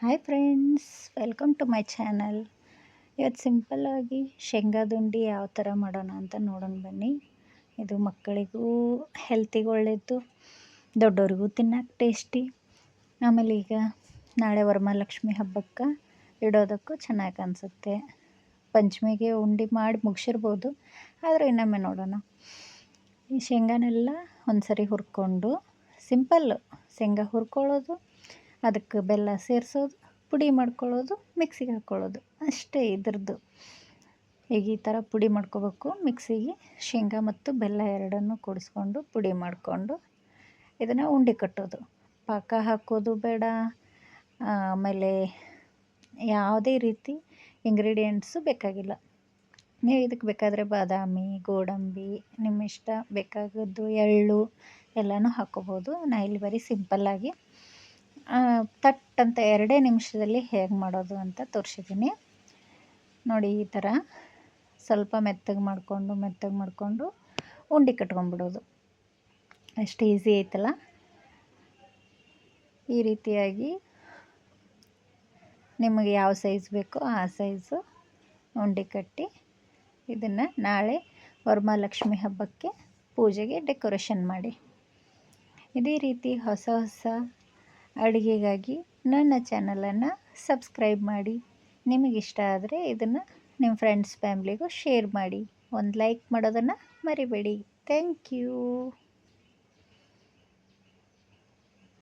Hi friends, welcome to my channel. ಇವತ್ತು ಸಿಂಪಲ್ಲಾಗಿ ಶೇಂಗಾದ ಉಂಡೆ ಯಾವ ಥರ ಮಾಡೋಣ ಅಂತ ನೋಡೋಣ ಬನ್ನಿ. ಇದು ಮಕ್ಕಳಿಗೂ ಹೆಲ್ತಿಗೆ ಒಳ್ಳೆಯದು, ದೊಡ್ಡವ್ರಿಗೂ ತಿನ್ನೋಕೆ ಟೇಸ್ಟಿ. ಆಮೇಲೆ ಈಗ ನಾಳೆ ವರಮಹಾಲಕ್ಷ್ಮಿ ಹಬ್ಬಕ್ಕೆ ಇಡೋದಕ್ಕೂ ಚೆನ್ನಾಗಿ ಅನಿಸುತ್ತೆ. ಪಂಚಮಿಗೆ ಉಂಡೆ ಮಾಡಿ ಮುಗಿಸಿರ್ಬೋದು, ಆದರೆ ಇನ್ನೊಮ್ಮೆ ನೋಡೋಣ. ಈ ಶೇಂಗಾನೆಲ್ಲ ಒಂದು ಸರಿ ಹುರ್ಕೊಂಡು, ಸಿಂಪಲ್ಲು ಶೇಂಗಾ ಹುರ್ಕೊಳ್ಳೋದು, ಅದಕ್ಕೆ ಬೆಲ್ಲ ಸೇರಿಸೋದು, ಪುಡಿ ಮಾಡ್ಕೊಳ್ಳೋದು, ಮಿಕ್ಸಿಗೆ ಹಾಕ್ಕೊಳ್ಳೋದು ಅಷ್ಟೇ ಇದ್ರದ್ದು. ಈಗ ಈ ಥರ ಪುಡಿ ಮಾಡ್ಕೋಬೇಕು. ಮಿಕ್ಸಿಗೆ ಶೇಂಗಾ ಮತ್ತು ಬೆಲ್ಲ ಎರಡನ್ನೂ ಕೂಡಿಸ್ಕೊಂಡು ಪುಡಿ ಮಾಡಿಕೊಂಡು ಇದನ್ನು ಉಂಡೆ ಕಟ್ಟೋದು. ಪಾಕ ಹಾಕೋದು ಬೇಡ. ಆಮೇಲೆ ಯಾವುದೇ ರೀತಿ ಇಂಗ್ರೀಡಿಯೆಂಟ್ಸು ಬೇಕಾಗಿಲ್ಲ. ನೀವು ಇದಕ್ಕೆ ಬೇಕಾದರೆ ಬಾದಾಮಿ, ಗೋಡಂಬಿ, ನಿಮ್ಮ ಇಷ್ಟ ಬೇಕಾಗದ್ದು ಎಳ್ಳು ಎಲ್ಲನೂ ಹಾಕ್ಕೋಬೋದು. ನಾ ಇಲ್ಲಿ ಬರೀ ಸಿಂಪಲ್ಲಾಗಿ ತಟ್ಟಂತ 2 ನಿಮಿಷದಲ್ಲಿ ಹೇಗೆ ಮಾಡೋದು ಅಂತ ತೋರಿಸಿದ್ದೀನಿ ನೋಡಿ. ಈ ಥರ ಸ್ವಲ್ಪ ಮೆತ್ತಗೆ ಮಾಡಿಕೊಂಡು ಉಂಡೆ ಕಟ್ಕೊಂಡ್ಬಿಡೋದು. ಅಷ್ಟು ಈಸಿ ಐತಲ್ಲ. ಈ ರೀತಿಯಾಗಿ ನಿಮಗೆ ಯಾವ ಸೈಜ್ ಬೇಕೋ ಆ ಸೈಜು ಉಂಡೆ ಕಟ್ಟಿ ಇದನ್ನು ನಾಳೆ ವರಮಹಾಲಕ್ಷ್ಮಿ ಹಬ್ಬಕ್ಕೆ ಪೂಜೆಗೆ ಡೆಕೋರೇಷನ್ ಮಾಡಿ. ಇದೇ ರೀತಿ ಹೊಸ ಅಡುಗೆಗಾಗಿ ನನ್ನ ಚಾನಲನ್ನು ಸಬ್ಸ್ಕ್ರೈಬ್ ಮಾಡಿ. ನಿಮಗಿಷ್ಟ ಆದರೆ ಇದನ್ನು ನಿಮ್ಮ ಫ್ರೆಂಡ್ಸ್ ಫ್ಯಾಮ್ಲಿಗೂ ಶೇರ್ ಮಾಡಿ. ಒಂದು ಲೈಕ್ ಮಾಡೋದನ್ನು ಮರಿಬೇಡಿ. Thank you.